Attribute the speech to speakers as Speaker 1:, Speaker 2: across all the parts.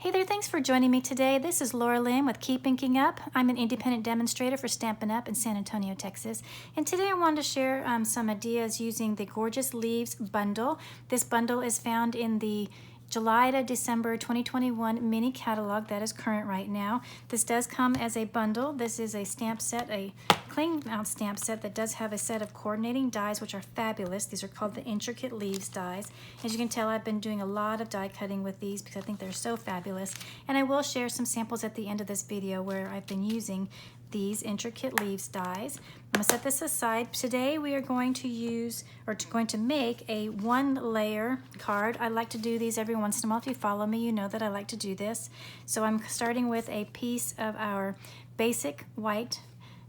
Speaker 1: Hey there, thanks for joining me today. This is Laura Lynn with Keep Inking Up. I'm an independent demonstrator for Stampin' Up! In San Antonio, Texas. And today I wanted to share some ideas using the Gorgeous Leaves bundle. This bundle is found in the July to December 2021 mini catalog that is current right now. This does come as a bundle. This is a stamp set, a cling mount stamp set that does have a set of coordinating dies, which are fabulous. These are called the Intricate Leaves dies. As you can tell, I've been doing a lot of die cutting with these because I think they're so fabulous. And I will share some samples at the end of this video where I've been using these Intricate Leaves dies. I'm gonna set this aside. Today we are going to use, or going to make a 1-layer card. I like to do these every once in a while. If you follow me, you know that I like to do this. So I'm starting with a piece of our basic white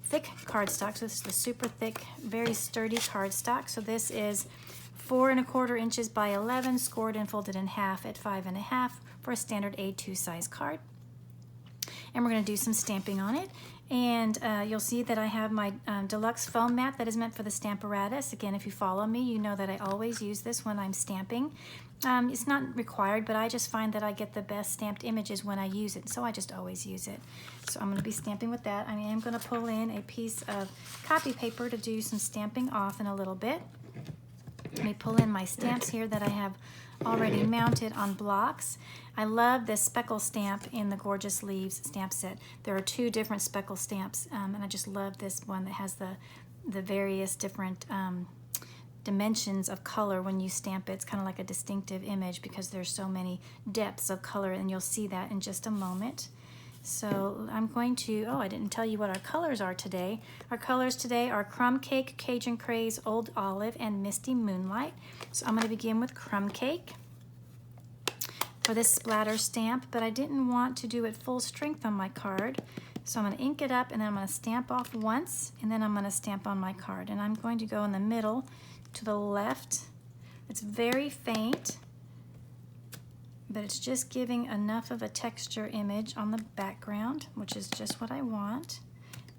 Speaker 1: thick cardstock. So this is the super thick, very sturdy cardstock. So this is 4 1/4 inches by 11, scored and folded in half at 5 1/2 for a standard A2 size card. And we're going to do some stamping on it. And you'll see that I have my deluxe foam mat that is meant for the Stamparatus. Again, if you follow me, you know that I always use this when I'm stamping. It's not required, but I just find that I get the best stamped images when I use it, so I just always use it. So I'm going to be stamping with that. I am going to pull in a piece of copy paper to do some stamping off in a little bit. Let me pull in my stamps here that I have already mounted on blocks. I love this speckle stamp in the Gorgeous Leaves stamp set. There are 2 different speckle stamps, and I just love this one that has the various different dimensions of color when you stamp it. It's kind of like a distinctive image because there's so many depths of color, and you'll see that in just a moment. So I'm going to, I didn't tell you what our colors are today. Our colors today are Crumb Cake, Cajun Craze, Old Olive, and Misty Moonlight. So I'm going to begin with Crumb Cake for this splatter stamp, but I didn't want to do it full strength on my card. So I'm going to ink it up, and then I'm going to stamp off once, and then I'm going to stamp on my card. And I'm going to go in the middle to the left. It's very faint, but it's just giving enough of a texture image on the background, which is just what I want.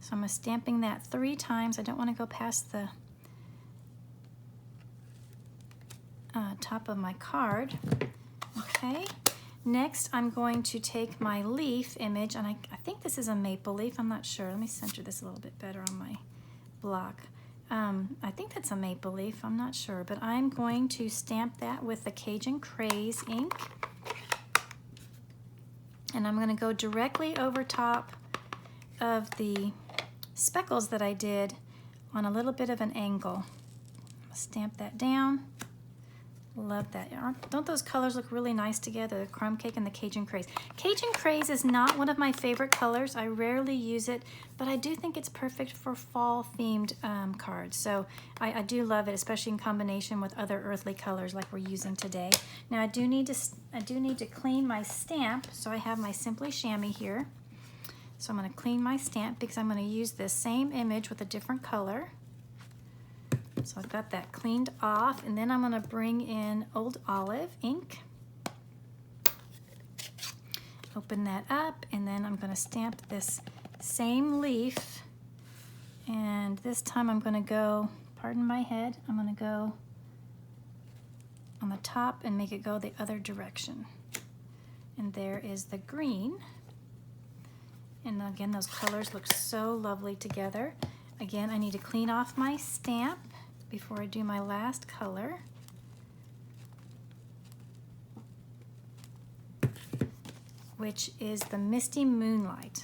Speaker 1: So I'm stamping that 3 times. I don't want to go past the top of my card. Okay. Next, I'm going to take my leaf image, and I think this is a maple leaf. I'm not sure. Let me center this a little bit better on my block. I think that's a maple leaf. I'm not sure, but I'm going to stamp that with the Cajun Craze ink. And I'm going to go directly over top of the speckles that I did on a little bit of an angle. Stamp that down. Love that. Don't those colors look really nice together, the Crumb Cake and the Cajun Craze? Cajun Craze is not one of my favorite colors. I rarely use it, but I do think it's perfect for fall-themed cards. So I do love it, especially in combination with other earthly colors like we're using today. Now I do need to clean my stamp, so I have my Simply Chamois here. So I'm going to clean my stamp because I'm going to use this same image with a different color. So I've got that cleaned off, and then I'm going to bring in Old Olive ink. Open that up, and then I'm going to stamp this same leaf. And this time I'm going to go, pardon my head, I'm going to go on the top and make it go the other direction. And there is the green. And again, those colors look so lovely together. Again, I need to clean off my stamp before I do my last color. Which is the Misty Moonlight.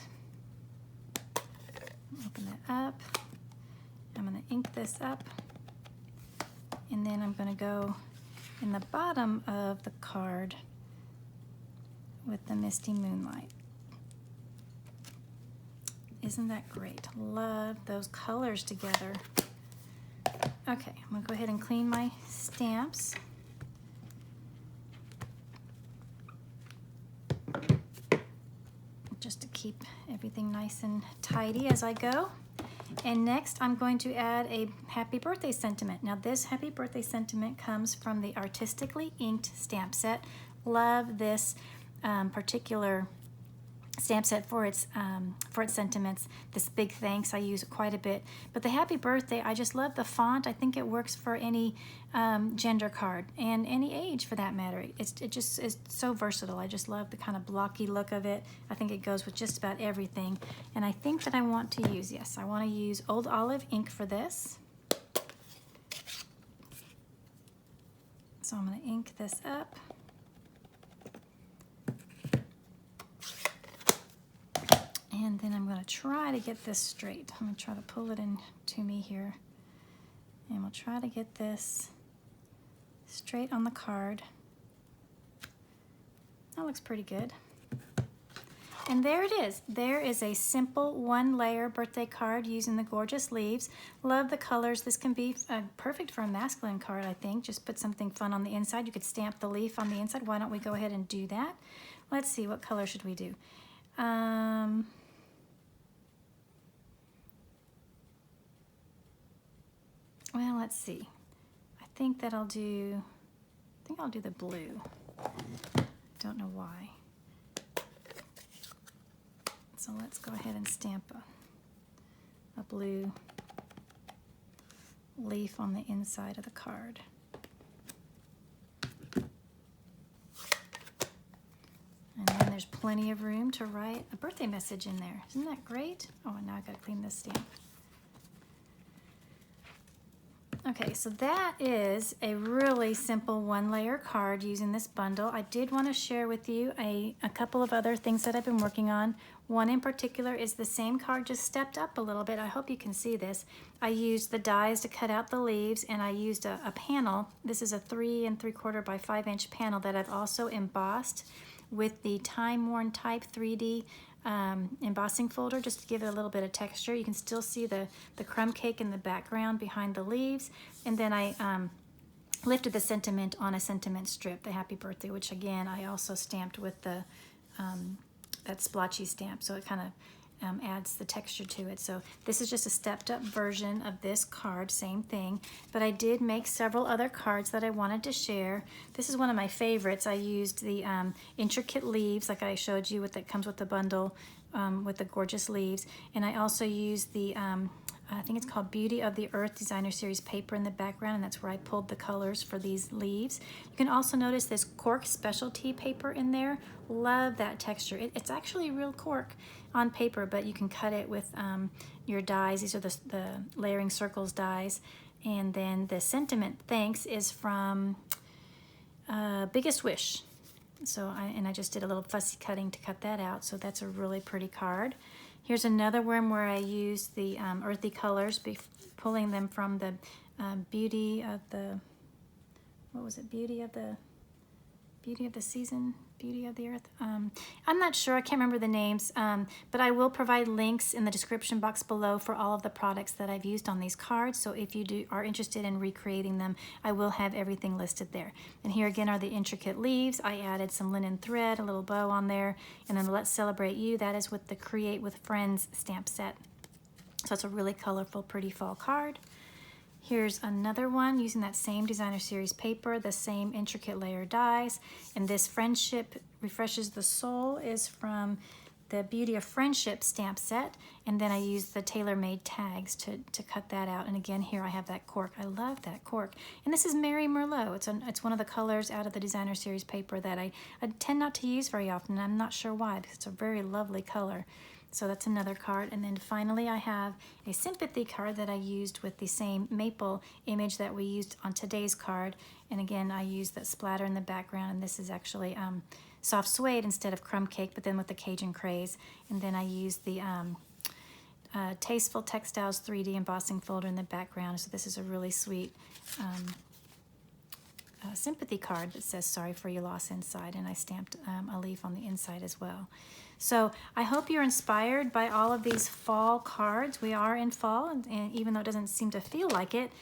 Speaker 1: Open it up. I'm going to ink this up. And then I'm going to go in the bottom of the card with the Misty Moonlight. Isn't that great? Love those colors together. Okay, I'm going to go ahead and clean my stamps. Just to keep everything nice and tidy as I go. And next I'm going to add a happy birthday sentiment. Now this happy birthday sentiment comes from the Artistically Inked stamp set. Love this particular stamp set for its sentiments. This big thanks, I use it quite a bit. But the happy birthday, I just love the font. I think it works for any gender card and any age for that matter. It just is so versatile. I just love the kind of blocky look of it. I think it goes with just about everything. And I think that I want to use, yes, I want to use Old Olive ink for this. So I'm going to ink this up. And then I'm going to try to get this straight. I'm going to try to pull it in to me here. And we'll try to get this straight on the card. That looks pretty good. And there it is. There is a simple one-layer birthday card using the gorgeous leaves. Love the colors. This can be perfect for a masculine card, I think. Just put something fun on the inside. You could stamp the leaf on the inside. Why don't we go ahead and do that? Let's see, what color should we do? Well, let's see. I think I'll do the blue. Don't know why. So let's go ahead and stamp a blue leaf on the inside of the card. And then there's plenty of room to write a birthday message in there. Isn't that great? Oh, and now I gotta clean this stamp. Okay, so that is a really simple one-layer card using this bundle. I did want to share with you a couple of other things that I've been working on. One in particular is the same card, just stepped up a little bit. I hope you can see this. I used the dies to cut out the leaves, and I used a panel. This is a 3 3/4 by 5-inch panel that I've also embossed with the time-worn type 3D embossing folder, just to give it a little bit of texture. You can still see the crumb cake in the background behind the leaves. And then I lifted the sentiment on a sentiment strip, the happy birthday, which again I also stamped with the that splotchy stamp, so it kind of adds the texture to it. So this is just a stepped up version of this card, same thing, but I did make several other cards that I wanted to share. This is one of my favorites. I used the intricate leaves like I showed you, that comes with the bundle with the gorgeous leaves, and I also used the I think it's called Beauty of the Earth Designer Series paper in the background, and that's where I pulled the colors for these leaves. You can also notice this cork specialty paper in there. Love that texture. It's actually real cork on paper, but you can cut it with your dies. These are the layering circles dies. And then the sentiment thanks is from Biggest Wish. So I just did a little fussy cutting to cut that out, so that's a really pretty card. Here's another one where I used the earthy colors, pulling them from the Beauty of the, what was it, Beauty of the Season, Beauty of the Earth. I'm not sure, I can't remember the names, but I will provide links in the description box below for all of the products that I've used on these cards. So if you are interested in recreating them, I will have everything listed there. And here again are the intricate leaves. I added some linen thread, a little bow on there, and then the Let's Celebrate You, that is with the Create with Friends stamp set. So it's a really colorful, pretty fall card. Here's another one using that same Designer Series paper, the same intricate layer dies, and this Friendship Refreshes the Soul is from the Beauty of Friendship stamp set, and then I used the tailor-made tags to cut that out. And again, here I have that cork. I love that cork. And this is Mary Merlot. It's one of the colors out of the Designer Series paper that I tend not to use very often. I'm not sure why, because it's a very lovely color. So that's another card. And then finally I have a sympathy card that I used with the same maple image that we used on today's card. And again, I used that splatter in the background, and this is actually soft suede instead of crumb cake, but then with the Cajun craze. And then I used the Tasteful Textiles 3D embossing folder in the background. So this is a really sweet sympathy card that says sorry for your loss inside, and I stamped a leaf on the inside as well. So I hope you're inspired by all of these fall cards. We are in fall, and even though it doesn't seem to feel like it,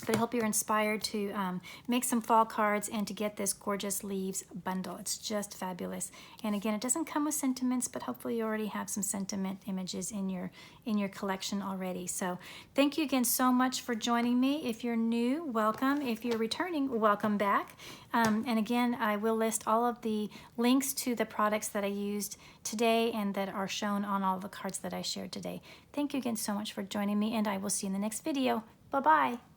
Speaker 1: But I hope you're inspired to make some fall cards and to get this gorgeous leaves bundle. It's just fabulous. And again, it doesn't come with sentiments, but hopefully you already have some sentiment images in your collection already. So thank you again so much for joining me. If you're new, welcome. If you're returning, welcome back. And again, I will list all of the links to the products that I used today and that are shown on all the cards that I shared today. Thank you again so much for joining me, and I will see you in the next video. Bye-bye.